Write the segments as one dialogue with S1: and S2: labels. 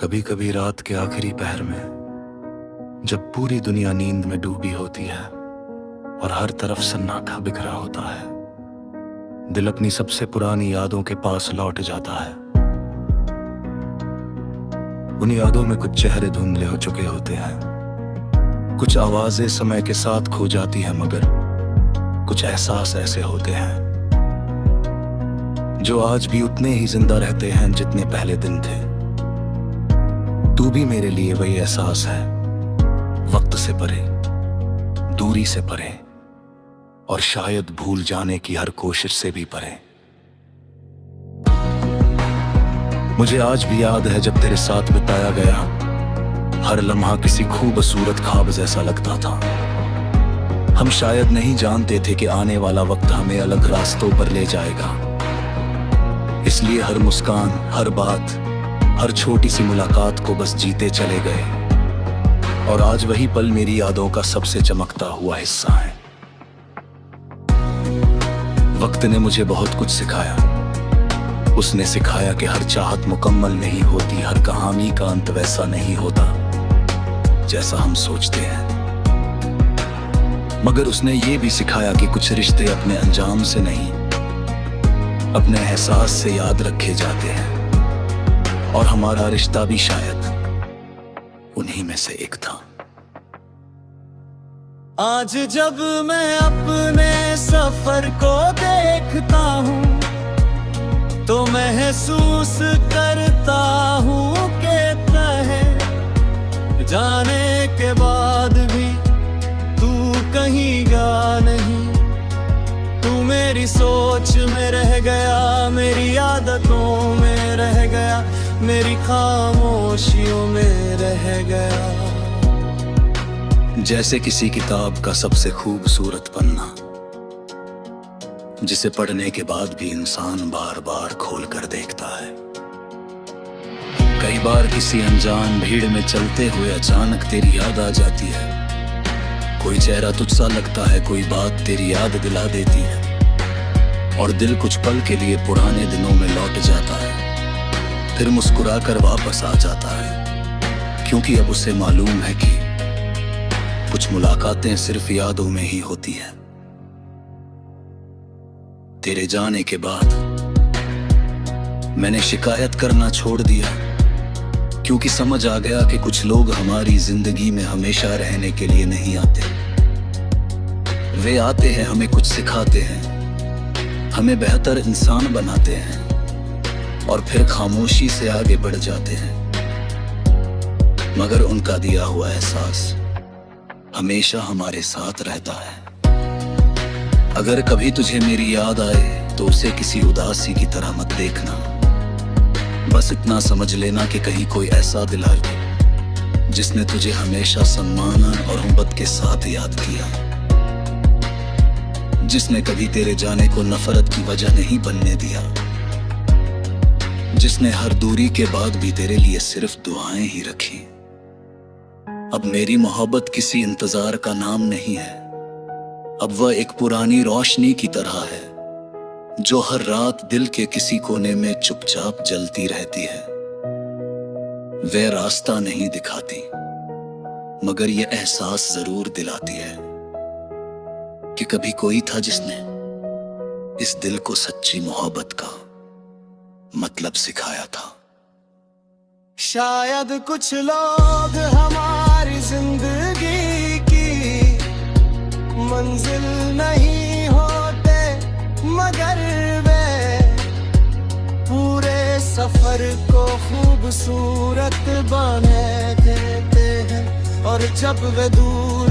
S1: कभी कभी रात के आखिरी पहर में जब पूरी दुनिया नींद में डूबी होती है और हर तरफ सन्नाटा बिखरा होता है, दिल अपनी सबसे पुरानी यादों के पास लौट जाता है। उन यादों में कुछ चेहरे धुंधले हो चुके होते हैं, कुछ आवाजें समय के साथ खो जाती हैं, मगर कुछ एहसास ऐसे होते हैं जो आज भी उतने ही जिंदा रहते हैं जितने पहले दिन थे। तू भी मेरे लिए वही एहसास है, वक्त से परे, दूरी से परे, और शायद भूल जाने की हर कोशिश से भी परे। मुझे आज भी याद है जब तेरे साथ बिताया गया हर लम्हा किसी खूबसूरत ख्वाब जैसा लगता था। हम शायद नहीं जानते थे कि आने वाला वक्त हमें अलग रास्तों पर ले जाएगा, इसलिए हर मुस्कान, हर बात, हर छोटी सी मुलाकात को बस जीते चले गए। और आज वही पल मेरी यादों का सबसे चमकता हुआ हिस्सा है। वक्त ने मुझे बहुत कुछ सिखाया। उसने सिखाया कि हर चाहत मुकम्मल नहीं होती, हर कहानी का अंत वैसा नहीं होता जैसा हम सोचते हैं। मगर उसने ये भी सिखाया कि कुछ रिश्ते अपने अंजाम से नहीं, अपने एहसास से याद रखे जाते हैं, और हमारा रिश्ता भी शायद उन्हीं में से एक था।
S2: आज जब मैं अपने सफर को देखता हूँ तो महसूस करता हूँ कि तहे जाने के बाद भी तू कहीं गा नहीं। तू मेरी सोच में रह गया, मेरी आदतों में रह गया, मेरी खामोशियों में रह गया।
S1: जैसे किसी किताब का सबसे खूबसूरत पन्ना, जिसे पढ़ने के बाद भी इंसान बार बार खोल कर देखता है। कई बार किसी अनजान भीड़ में चलते हुए अचानक तेरी याद आ जाती है। कोई चेहरा तुझसा लगता है, कोई बात तेरी याद दिला देती है, और दिल कुछ पल के लिए पुराने दिनों में लौट जाता है, फिर मुस्कुरा कर वापस आ जाता है, क्योंकि अब उसे मालूम है कि कुछ मुलाकातें सिर्फ यादों में ही होती हैं। तेरे जाने के बाद मैंने शिकायत करना छोड़ दिया, क्योंकि समझ आ गया कि कुछ लोग हमारी जिंदगी में हमेशा रहने के लिए नहीं आते। वे आते हैं, हमें कुछ सिखाते हैं, हमें बेहतर इंसान बनाते हैं, और फिर खामोशी से आगे बढ़ जाते हैं। मगर उनका दिया हुआ एहसास हमेशा हमारे साथ रहता है। अगर कभी तुझे मेरी याद आए तो उसे किसी उदासी की तरह मत देखना। बस इतना समझ लेना कि कहीं कोई ऐसा दिल है जिसने तुझे हमेशा सम्मान और मोहब्बत के साथ याद किया, जिसने कभी तेरे जाने को नफरत की वजह नहीं बनने दिया, जिसने हर दूरी के बाद भी तेरे लिए सिर्फ दुआएं ही रखी। अब मेरी मोहब्बत किसी इंतजार का नाम नहीं है, अब वह एक पुरानी रोशनी की तरह है जो हर रात दिल के किसी कोने में चुपचाप जलती रहती है। वह रास्ता नहीं दिखाती, मगर यह एहसास जरूर दिलाती है कि कभी कोई था जिसने इस दिल को सच्ची मोहब्बत का मतलब सिखाया था।
S2: शायद कुछ लोग हमारी जिंदगी की मंजिल नहीं होते, मगर वे पूरे सफर को खूबसूरत बना देते हैं। और जब वे दूर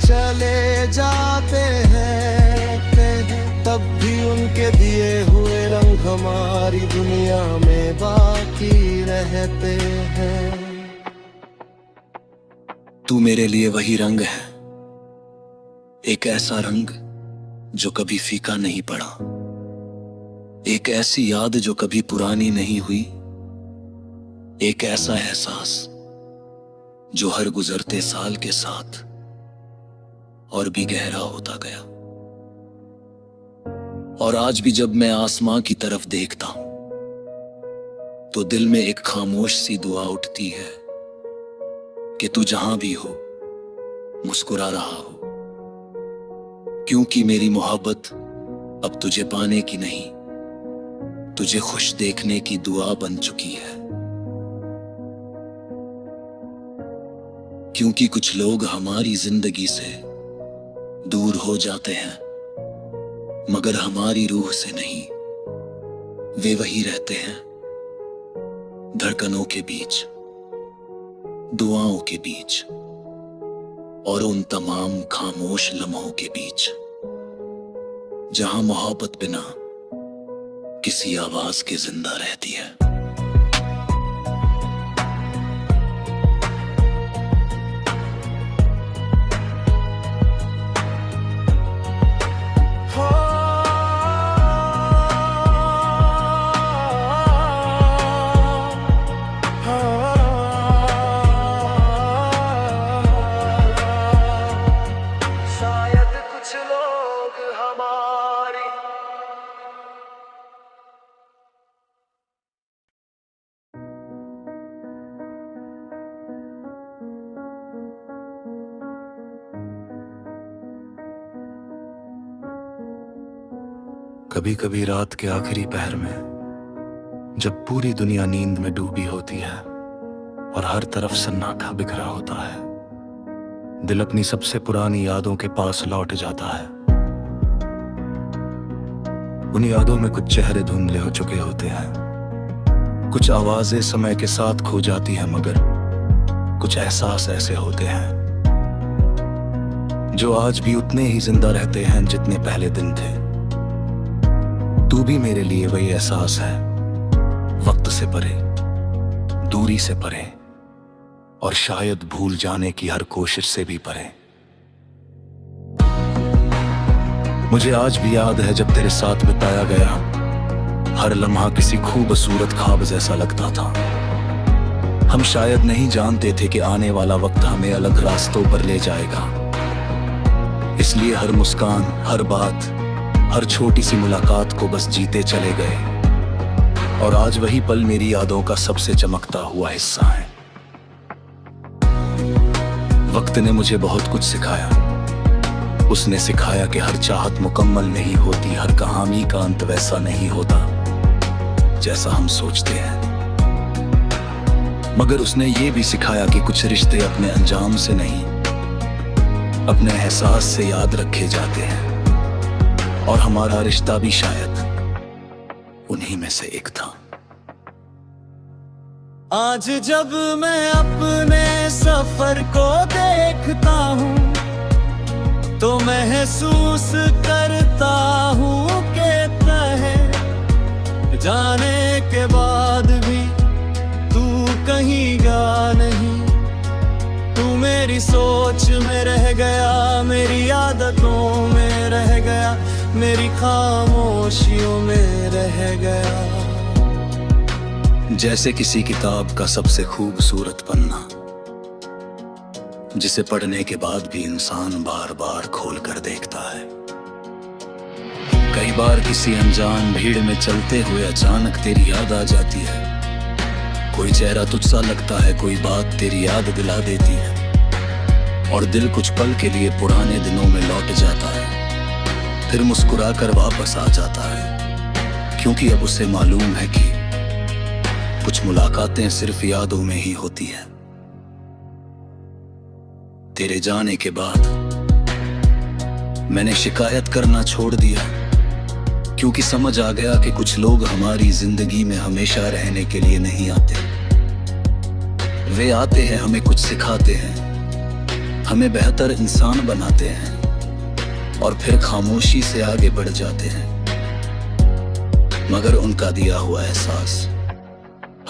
S2: चले जाते हैं तब भी उनके दिए हुए रंग हमारी दुनिया में बाकी रहते हैं।
S1: तू मेरे लिए वही रंग है, एक ऐसा रंग जो कभी फीका नहीं पड़ा, एक ऐसी याद जो कभी पुरानी नहीं हुई, एक ऐसा एहसास जो हर गुजरते साल के साथ और भी गहरा होता गया। और आज भी जब मैं आसमां की तरफ देखता हूं तो दिल में एक खामोश सी दुआ उठती है कि तू जहां भी हो मुस्कुरा रहा हो, क्योंकि मेरी मोहब्बत अब तुझे पाने की नहीं, तुझे खुश देखने की दुआ बन चुकी है। क्योंकि कुछ लोग हमारी जिंदगी से दूर हो जाते हैं, मगर हमारी रूह से नहीं, वे वही रहते हैं, धड़कनों के बीच, दुआओं के बीच और उन तमाम खामोश लम्हों के बीच जहां मोहब्बत बिना किसी आवाज के जिंदा रहती है। कभी कभी रात के आखिरी पहर में, जब पूरी दुनिया नींद में डूबी होती है और हर तरफ सन्नाटा बिखरा होता है, दिल अपनी सबसे पुरानी यादों के पास लौट जाता है। उन यादों में कुछ चेहरे धुंधले हो चुके होते हैं, कुछ आवाजें समय के साथ खो जाती हैं, मगर कुछ एहसास ऐसे होते हैं जो आज भी उतने ही जिंदा रहते हैं जितने पहले दिन थे। तू भी मेरे लिए वही एहसास है, वक्त से परे, दूरी से परे और शायद भूल जाने की हर कोशिश से भी परे। मुझे आज भी याद है जब तेरे साथ बिताया गया हर लम्हा किसी खूबसूरत ख्वाब जैसा लगता था। हम शायद नहीं जानते थे कि आने वाला वक्त हमें अलग रास्तों पर ले जाएगा, इसलिए हर मुस्कान, हर बात, हर छोटी सी मुलाकात को बस जीते चले गए। और आज वही पल मेरी यादों का सबसे चमकता हुआ हिस्सा है। वक्त ने मुझे बहुत कुछ सिखाया। उसने सिखाया कि हर चाहत मुकम्मल नहीं होती, हर कहानी का अंत वैसा नहीं होता जैसा हम सोचते हैं। मगर उसने ये भी सिखाया कि कुछ रिश्ते अपने अंजाम से नहीं, अपने एहसास से याद रखे जाते हैं। और हमारा रिश्ता भी शायद उन्हीं में से एक था।
S2: आज जब मैं अपने सफर को देखता हूँ तो महसूस करता हूँ कि तहे जाने के बाद भी तू कहीं गा नहीं। तू मेरी सोच में रह गया, मेरी आदतों में रह गया, मेरी खामोशियों में रह गया।
S1: जैसे किसी किताब का सबसे खूबसूरत पन्ना, जिसे पढ़ने के बाद भी इंसान बार बार खोल कर देखता है। कई बार किसी अनजान भीड़ में चलते हुए अचानक तेरी याद आ जाती है। कोई चेहरा तुझसा लगता है, कोई बात तेरी याद दिला देती है और दिल कुछ पल के लिए पुराने दिनों में लौट जाता है, फिर मुस्कुरा कर वापस आ जाता है। क्योंकि अब उसे मालूम है कि कुछ मुलाकातें सिर्फ यादों में ही होती है। तेरे जाने के बाद मैंने शिकायत करना छोड़ दिया, क्योंकि समझ आ गया कि कुछ लोग हमारी जिंदगी में हमेशा रहने के लिए नहीं आते। वे आते हैं, हमें कुछ सिखाते हैं, हमें बेहतर इंसान बनाते हैं और फिर खामोशी से आगे बढ़ जाते हैं। मगर उनका दिया हुआ एहसास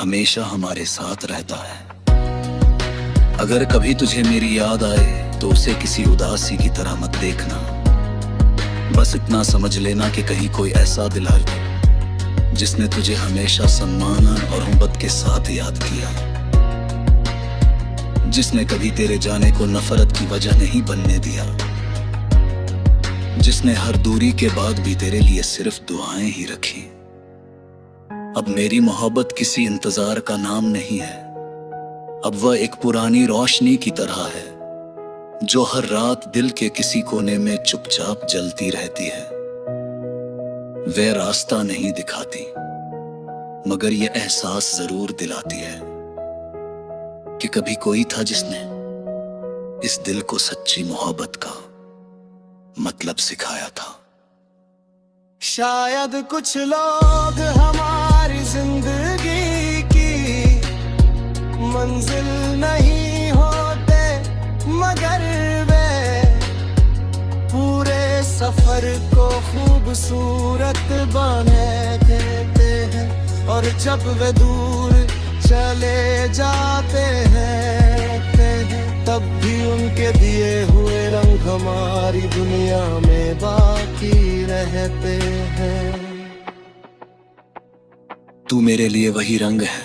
S1: हमेशा हमारे साथ रहता है। अगर कभी तुझे मेरी याद आए तो उसे किसी उदासी की तरह मत देखना। बस इतना समझ लेना कि कहीं कोई ऐसा दिल है जिसने तुझे हमेशा सम्मान और मोहब्बत के साथ याद किया, जिसने कभी तेरे जाने को नफरत की वजह नहीं बनने दिया, जिसने हर दूरी के बाद भी तेरे लिए सिर्फ दुआएं ही रखी। अब मेरी मोहब्बत किसी इंतजार का नाम नहीं है, अब वह एक पुरानी रोशनी की तरह है जो हर रात दिल के किसी कोने में चुपचाप जलती रहती है। वह रास्ता नहीं दिखाती मगर यह एहसास जरूर दिलाती है कि कभी कोई था जिसने इस दिल को सच्ची मोहब्बत का मतलब सिखाया था।
S2: शायद कुछ लोग हमारी जिंदगी की मंजिल नहीं होते, मगर वे पूरे सफर को खूबसूरत बना देते हैं। और जब वे दूर चले जाते हैं तब भी उनके दिए हुए रंग हमारी दुनिया में बाकी रहते हैं।
S1: तू मेरे लिए वही रंग है,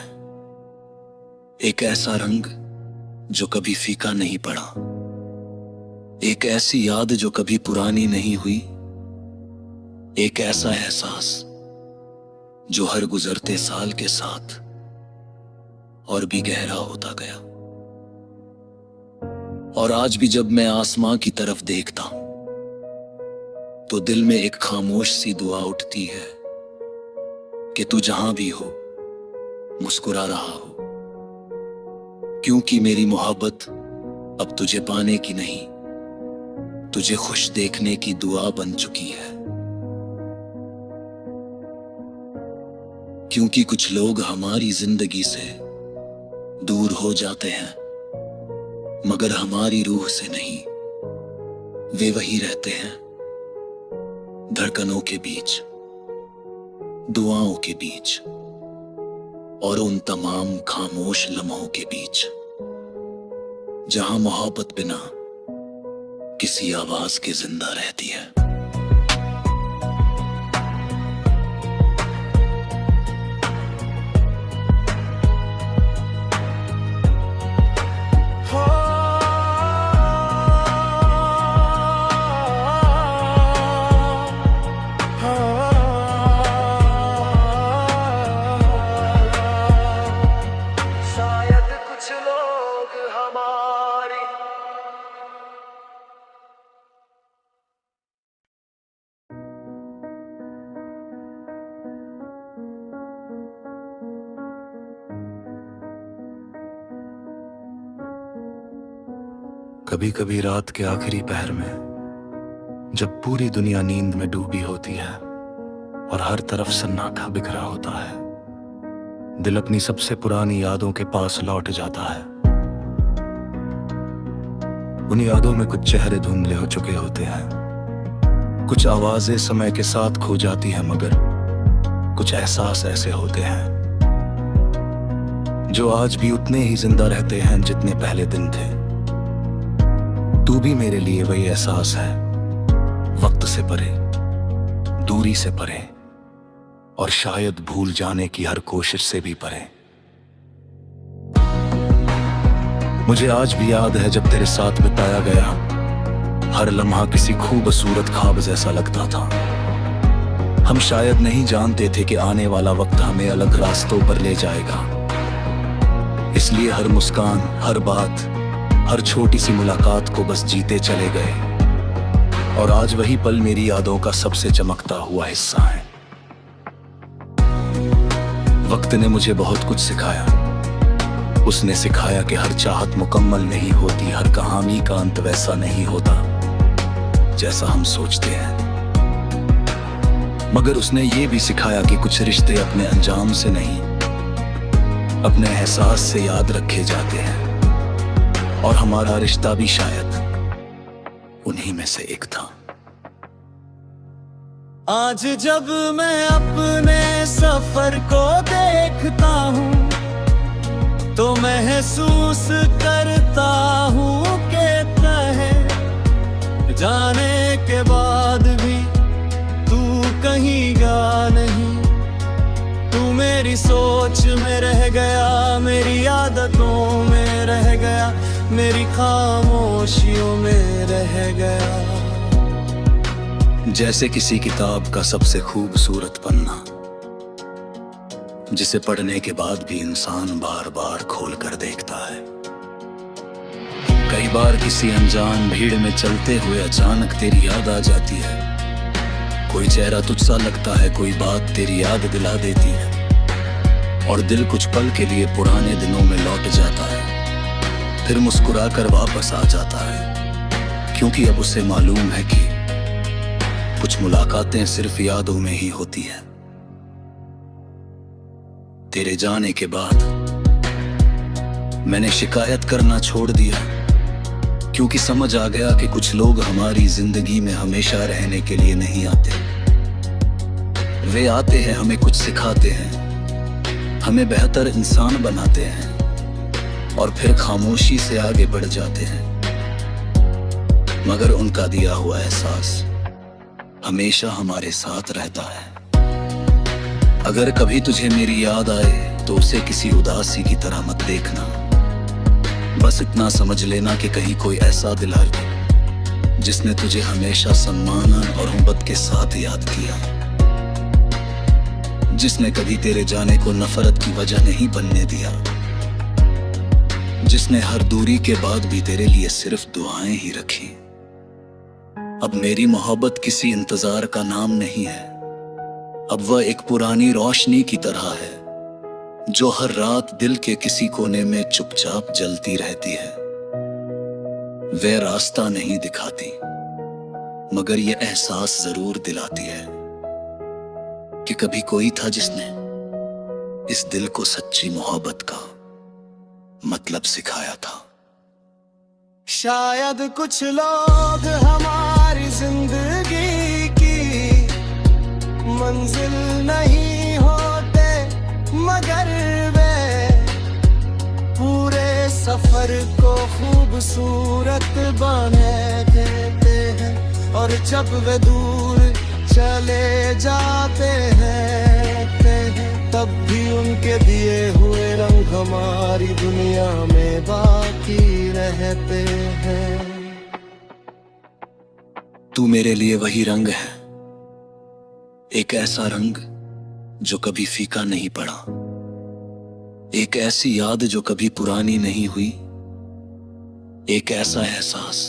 S1: एक ऐसा रंग जो कभी फीका नहीं पड़ा, एक ऐसी याद जो कभी पुरानी नहीं हुई, एक ऐसा एहसास जो हर गुजरते साल के साथ और भी गहरा होता गया। और आज भी जब मैं आसमां की तरफ देखता हूं तो दिल में एक खामोश सी दुआ उठती है कि तू जहां भी हो मुस्कुरा रहा हो, क्योंकि मेरी मोहब्बत अब तुझे पाने की नहीं, तुझे खुश देखने की दुआ बन चुकी है। क्योंकि कुछ लोग हमारी जिंदगी से दूर हो जाते हैं मगर हमारी रूह से नहीं, वे वही रहते हैं धड़कनों के बीच, दुआओं के बीच और उन तमाम खामोश लम्हों के बीच जहां मोहब्बत बिना किसी आवाज के जिंदा रहती है।
S3: कभी कभी रात के आखिरी पहर में जब पूरी दुनिया नींद में डूबी होती है और हर तरफ सन्नाटा बिखरा होता है, दिल अपनी सबसे पुरानी यादों के पास लौट जाता है। उन यादों में कुछ चेहरे धुंधले हो चुके होते हैं, कुछ आवाजें समय के साथ खो जाती हैं, मगर कुछ एहसास ऐसे होते हैं जो आज भी उतने ही जिंदा रहते हैं जितने पहले दिन थे। तू भी मेरे लिए वही एहसास है, वक्त से परे, दूरी से परे और शायद भूल जाने की हर कोशिश से भी परे। मुझे आज भी याद है जब तेरे साथ बिताया गया हर लम्हा किसी खूबसूरत ख्वाब जैसा लगता था। हम शायद नहीं जानते थे कि आने वाला वक्त हमें अलग रास्तों पर ले जाएगा, इसलिए हर मुस्कान, हर बात, हर छोटी सी मुलाकात को बस जीते चले गए। और आज वही पल मेरी यादों का सबसे चमकता हुआ हिस्सा है। वक्त ने मुझे बहुत कुछ सिखाया। उसने सिखाया कि हर चाहत मुकम्मल नहीं होती, हर कहानी का अंत वैसा नहीं होता जैसा हम सोचते हैं, मगर उसने ये भी सिखाया कि कुछ रिश्ते अपने अंजाम से नहीं, अपने एहसास से याद रखे जाते हैं। और हमारा रिश्ता भी शायद उन्हीं में से एक था।
S2: आज जब मैं अपने सफर को देखता हूँ तो महसूस करता हूँ कि कहे जाने के बाद भी तू कहीं गा नहीं। तू मेरी सोच में रह गया, मेरी आदतों में रह गया, मेरी खामोशियों में रह गया।
S1: जैसे किसी किताब का सबसे खूबसूरत पन्ना जिसे पढ़ने के बाद भी इंसान बार बार खोल कर देखता है। कई बार किसी अनजान भीड़ में चलते हुए अचानक तेरी याद आ जाती है। कोई चेहरा तुझसा लगता है, कोई बात तेरी याद दिला देती है और दिल कुछ पल के लिए पुराने दिनों में लौट जाता है, फिर मुस्कुराकर वापस आ जाता है, क्योंकि अब उसे मालूम है कि कुछ मुलाकातें सिर्फ यादों में ही होती हैं। तेरे जाने के बाद मैंने शिकायत करना छोड़ दिया, क्योंकि समझ आ गया कि कुछ लोग हमारी जिंदगी में हमेशा रहने के लिए नहीं आते। वे आते हैं, हमें कुछ सिखाते हैं, हमें बेहतर इंसान बनाते हैं और फिर खामोशी से आगे बढ़ जाते हैं। मगर उनका दिया हुआ एहसास हमेशा हमारे साथ रहता है। अगर कभी तुझे मेरी याद आए तो उसे किसी उदासी की तरह मत देखना। बस इतना समझ लेना कि कहीं कोई ऐसा दिल है जिसने तुझे हमेशा सम्मान और मोहब्बत के साथ याद किया, जिसने कभी तेरे जाने को नफरत की वजह नहीं बनने दिया, जिसने हर दूरी के बाद भी तेरे लिए सिर्फ दुआएं ही रखी। अब मेरी मोहब्बत किसी इंतजार का नाम नहीं है, अब वह एक पुरानी रोशनी की तरह है जो हर रात दिल के किसी कोने में चुपचाप जलती रहती है। वह रास्ता नहीं दिखाती, मगर यह एहसास जरूर दिलाती है कि कभी कोई था जिसने इस दिल को सच्ची मोहब्बत का मतलब सिखाया था।
S2: शायद कुछ लोग हमारी जिंदगी की मंजिल नहीं होते, मगर वे पूरे सफर को खूबसूरत बना देते हैं। और जब वे दूर चले जाते हैं तब भी उनके दिए हुए रंग हमारी दुनिया में बाकी रहते हैं।
S1: तू मेरे लिए वही रंग है, एक ऐसा रंग जो कभी फीका नहीं पड़ा, एक ऐसी याद जो कभी पुरानी नहीं हुई, एक ऐसा एहसास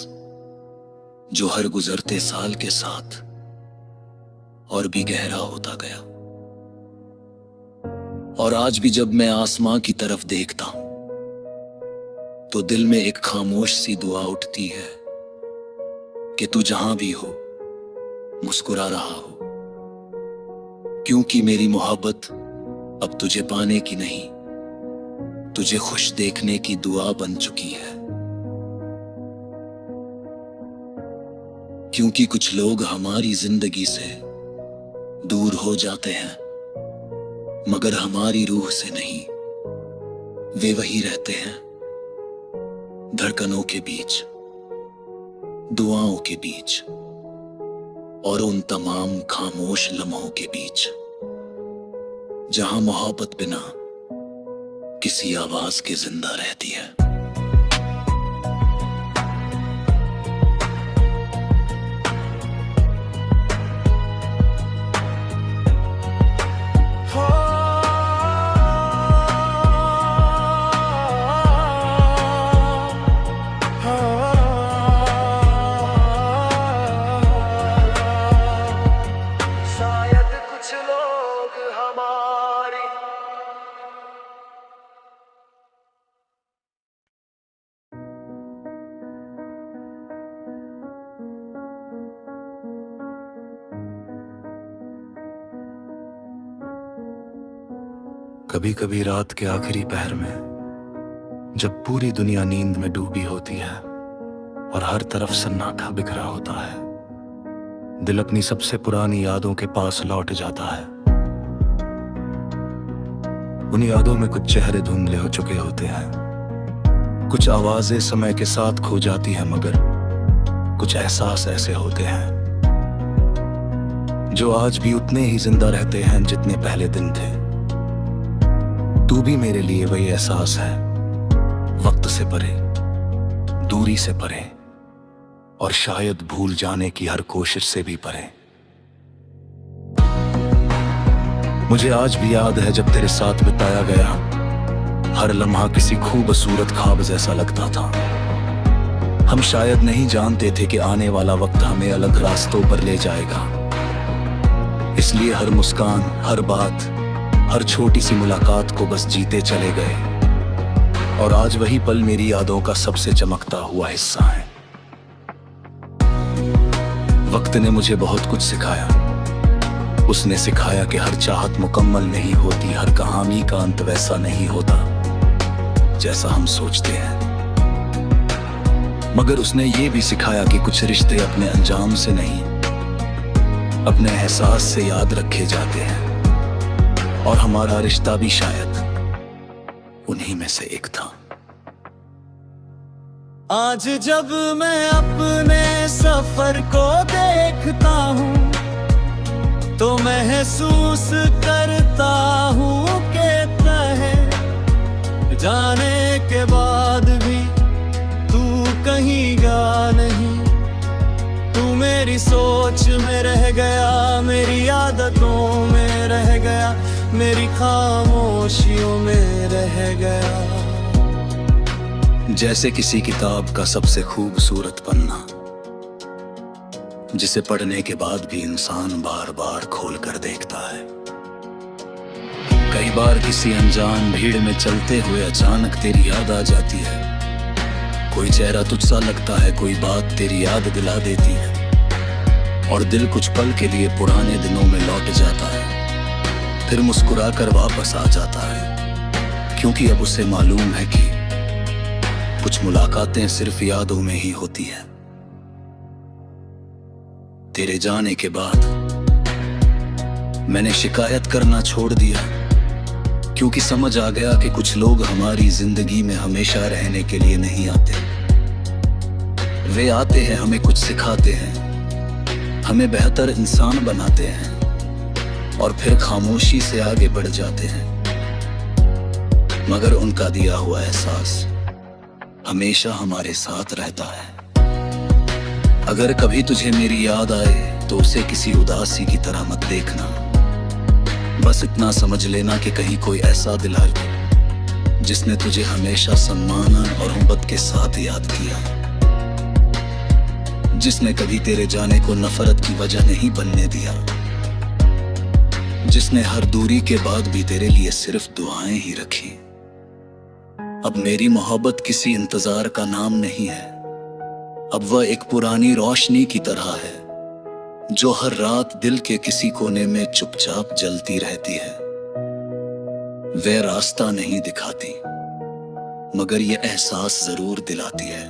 S1: जो हर गुजरते साल के साथ और भी गहरा होता गया। और आज भी जब मैं आसमां की तरफ देखता हूं तो दिल में एक खामोश सी दुआ उठती है कि तू जहां भी हो मुस्कुरा रहा हो, क्योंकि मेरी मोहब्बत अब तुझे पाने की नहीं, तुझे खुश देखने की दुआ बन चुकी है। क्योंकि कुछ लोग हमारी जिंदगी से दूर हो जाते हैं, मगर हमारी रूह से नहीं, वे वही रहते हैं, धड़कनों के बीच, दुआओं के बीच और उन तमाम खामोश लम्हों के बीच जहां मोहब्बत बिना किसी आवाज के जिंदा रहती है।
S3: कभी कभी रात के आखिरी पहर में जब पूरी दुनिया नींद में डूबी होती है और हर तरफ सन्नाटा बिखरा होता है, दिल अपनी सबसे पुरानी यादों के पास लौट जाता है। उन यादों में कुछ चेहरे धुंधले हो चुके होते हैं, कुछ आवाजें समय के साथ खो जाती हैं, मगर कुछ एहसास ऐसे होते हैं जो आज भी उतने ही जिंदा रहते हैं जितने पहले दिन थे। तू भी मेरे लिए वही एहसास है, वक्त से परे, दूरी से परे और शायद भूल जाने की हर कोशिश से भी परे। मुझे आज भी याद है जब तेरे साथ बिताया गया हर लम्हा किसी खूबसूरत ख्वाब जैसा लगता था। हम शायद नहीं जानते थे कि आने वाला वक्त हमें अलग रास्तों पर ले जाएगा, इसलिए हर मुस्कान, हर बात, हर छोटी सी मुलाकात को बस जीते चले गए। और आज वही पल मेरी यादों का सबसे चमकता हुआ हिस्सा है। वक्त ने मुझे बहुत कुछ सिखाया। उसने सिखाया कि हर चाहत मुकम्मल नहीं होती, हर कहानी का अंत वैसा नहीं होता जैसा हम सोचते हैं। मगर उसने ये भी सिखाया कि कुछ रिश्ते अपने अंजाम से नहीं, अपने एहसास से याद रखे जाते हैं। और हमारा रिश्ता भी शायद उन्हीं में से एक था।
S2: आज जब मैं अपने सफर को देखता हूँ तो महसूस करता हूँ कि तहे जाने के बाद भी तू कहीं गया नहीं। तू मेरी सोच में रह गया, मेरी आदतों में रह गया, मेरी खामोशियों में रह गया।
S1: जैसे किसी किताब का सबसे खूबसूरत पन्ना, जिसे पढ़ने के बाद भी इंसान बार बार खोल कर देखता है। कई बार किसी अनजान भीड़ में चलते हुए अचानक तेरी याद आ जाती है। कोई चेहरा तुझसा लगता है, कोई बात तेरी याद दिला देती है, और दिल कुछ पल के लिए पुराने दिनों में लौट जाता है, फिर मुस्कुराकर वापस आ जाता है। क्योंकि अब उसे मालूम है कि कुछ मुलाकातें सिर्फ यादों में ही होती हैं। तेरे जाने के बाद मैंने शिकायत करना छोड़ दिया, क्योंकि समझ आ गया कि कुछ लोग हमारी जिंदगी में हमेशा रहने के लिए नहीं आते। वे आते हैं, हमें कुछ सिखाते हैं, हमें बेहतर इंसान बनाते हैं, और फिर खामोशी से आगे बढ़ जाते हैं। मगर उनका दिया हुआ एहसास हमेशा हमारे साथ रहता है। अगर कभी तुझे मेरी याद आए तो उसे किसी उदासी की तरह मत देखना। बस इतना समझ लेना कि कहीं कोई ऐसा दिल है जिसने तुझे हमेशा सम्मान और मोहब्बत के साथ याद किया, जिसने कभी तेरे जाने को नफरत की वजह नहीं बनने दिया, जिसने हर दूरी के बाद भी तेरे लिए सिर्फ दुआएं ही रखी। अब मेरी मोहब्बत किसी इंतजार का नाम नहीं है, अब वह एक पुरानी रोशनी की तरह है जो हर रात दिल के किसी कोने में चुपचाप जलती रहती है। वह रास्ता नहीं दिखाती, मगर यह एहसास जरूर दिलाती है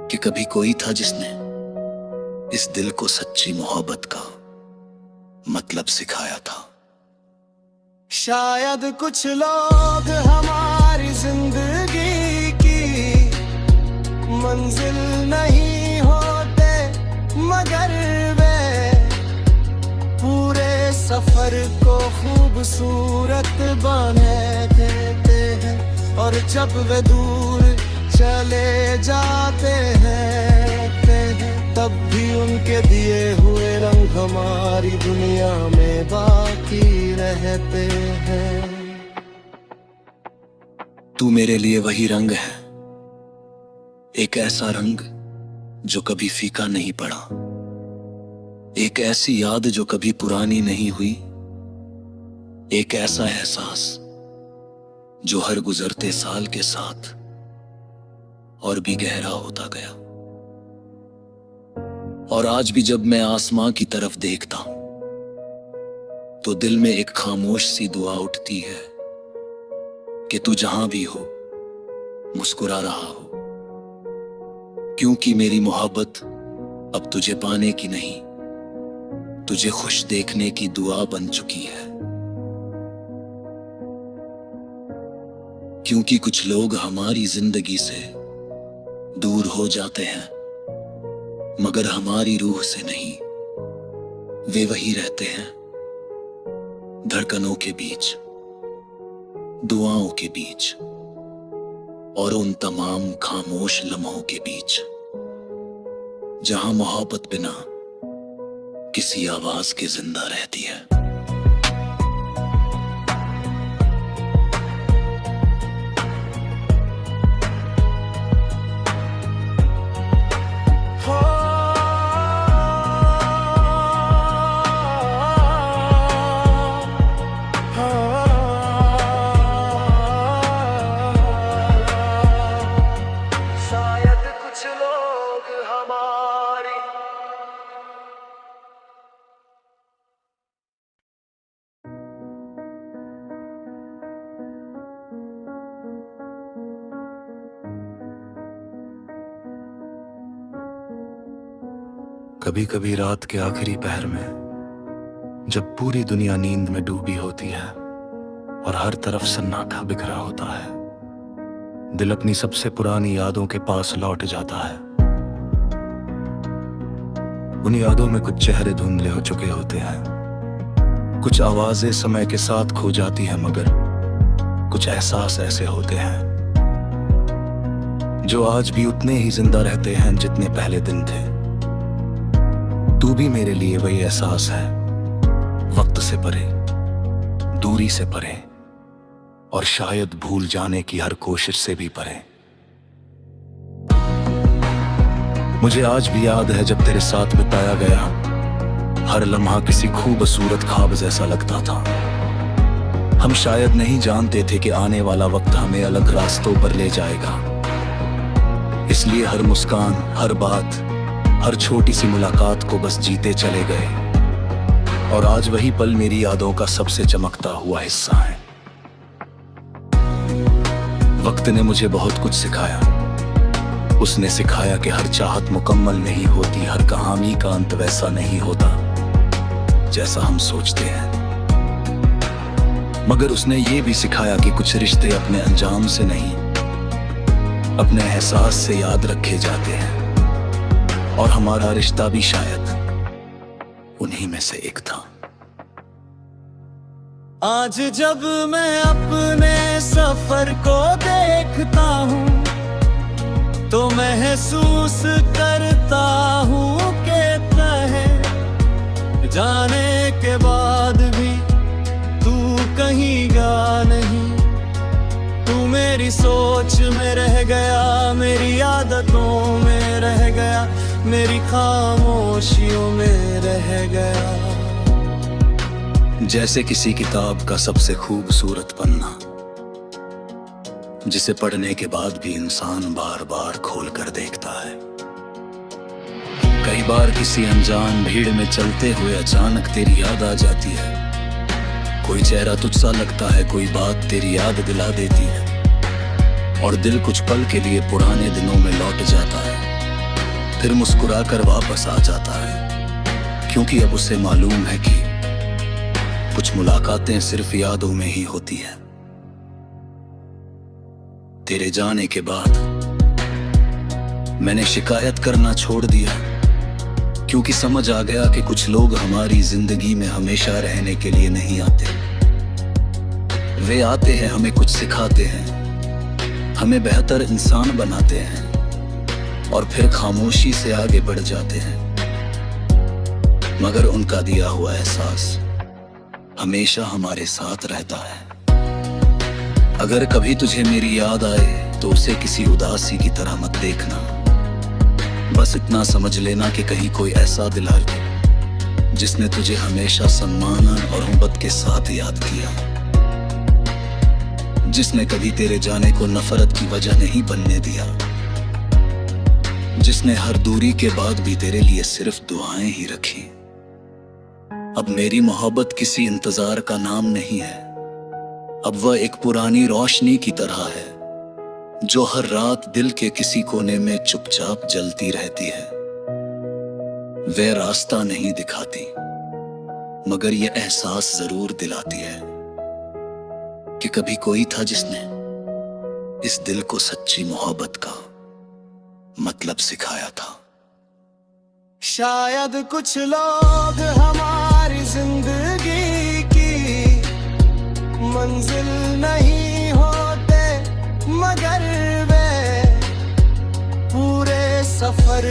S1: कि कभी कोई था जिसने इस दिल को सच्ची मोहब्बत का मतलब सिखाया था।
S2: शायद कुछ लोग हमारी जिंदगी की मंजिल नहीं होते, मगर वे पूरे सफर को खूबसूरत बना देते हैं। और जब वे दूर चले जाते हैं तब भी उनके दिए हुए रंग हमारी दुनिया में बाकी रहते हैं।
S1: तू मेरे लिए वही रंग है, एक ऐसा रंग जो कभी फीका नहीं पड़ा, एक ऐसी याद जो कभी पुरानी नहीं हुई, एक ऐसा एहसास जो हर गुजरते साल के साथ और भी गहरा होता गया। और आज भी जब मैं आसमां की तरफ देखता हूं तो दिल में एक खामोश सी दुआ उठती है कि तू जहां भी हो मुस्कुरा रहा हो, क्योंकि मेरी मोहब्बत अब तुझे पाने की नहीं, तुझे खुश देखने की दुआ बन चुकी है। क्योंकि कुछ लोग हमारी जिंदगी से दूर हो जाते हैं, मगर हमारी रूह से नहीं, वे वही रहते हैं धड़कनों के बीच, दुआओं के बीच और उन तमाम खामोश लम्हों के बीच जहां मोहब्बत बिना किसी आवाज के जिंदा रहती है।
S3: कभी कभी रात के आखिरी पहर में जब पूरी दुनिया नींद में डूबी होती है और हर तरफ सन्नाटा बिखरा होता है, दिल अपनी सबसे पुरानी यादों के पास लौट जाता है। उन यादों में कुछ चेहरे धुंधले हो चुके होते हैं, कुछ आवाजें समय के साथ खो जाती हैं, मगर कुछ एहसास ऐसे होते हैं जो आज भी उतने ही जिंदा रहते हैं जितने पहले दिन थे। तू भी मेरे लिए वही एहसास है, वक्त से परे, दूरी से परे, और शायद भूल जाने की हर कोशिश से भी परे। मुझे आज भी याद है जब तेरे साथ बिताया गया हर लम्हा किसी खूबसूरत ख्वाब जैसा लगता था। हम शायद नहीं जानते थे कि आने वाला वक्त हमें अलग रास्तों पर ले जाएगा, इसलिए हर मुस्कान, हर बात, हर छोटी सी मुलाकात को बस जीते चले गए। और आज वही पल मेरी यादों का सबसे चमकता हुआ हिस्सा है। वक्त ने मुझे बहुत कुछ सिखाया। उसने सिखाया कि हर चाहत मुकम्मल नहीं होती, हर कहानी का अंत वैसा नहीं होता जैसा हम सोचते हैं। मगर उसने ये भी सिखाया कि कुछ रिश्ते अपने अंजाम से नहीं, अपने एहसास से याद रखे जाते हैं, और हमारा रिश्ता भी शायद उन्हीं में से एक था।
S2: आज जब मैं अपने सफर को देखता हूँ तो महसूस करता हूँ कि तहे जाने के बाद भी तू कहीं गा नहीं। तू मेरी सोच में रह गया, मेरी आदतों में रह गया, मेरी खामोशियों में रह गया।
S1: जैसे किसी किताब का सबसे खूबसूरत पन्ना, जिसे पढ़ने के बाद भी इंसान बार बार खोल कर देखता है। कई बार किसी अनजान भीड़ में चलते हुए अचानक तेरी याद आ जाती है। कोई चेहरा तुझसा लगता है, कोई बात तेरी याद दिला देती है, और दिल कुछ पल के लिए पुराने दिनों में लौट जाता है, फिर मुस्कुराकर वापस आ जाता है, क्योंकि अब उसे मालूम है कि कुछ मुलाकातें सिर्फ यादों में ही होती है। तेरे जाने के बाद मैंने शिकायत करना छोड़ दिया, क्योंकि समझ आ गया कि कुछ लोग हमारी जिंदगी में हमेशा रहने के लिए नहीं आते। वे आते हैं, हमें कुछ सिखाते हैं, हमें बेहतर इंसान बनाते हैं, और फिर खामोशी से आगे बढ़ जाते हैं। मगर उनका दिया हुआ एहसास हमेशा हमारे साथ रहता है। अगर कभी तुझे मेरी याद आए तो उसे किसी उदासी की तरह मत देखना। बस इतना समझ लेना कि कहीं कोई ऐसा दिल है जिसने तुझे हमेशा सम्मान और मोहब्बत के साथ याद किया, जिसने कभी तेरे जाने को नफरत की वजह नहीं बनने दिया, जिसने हर दूरी के बाद भी तेरे लिए सिर्फ दुआएं ही रखी। अब मेरी मोहब्बत किसी इंतजार का नाम नहीं है, अब वह एक पुरानी रोशनी की तरह है जो हर रात दिल के किसी कोने में चुपचाप जलती रहती है। वह रास्ता नहीं दिखाती, मगर यह एहसास जरूर दिलाती है कि कभी कोई था जिसने इस दिल को सच्ची मोहब्बत का मतलब सिखाया था।
S2: शायद कुछ लोग हमारी जिंदगी की मंजिल नहीं होते, मगर वे पूरे सफर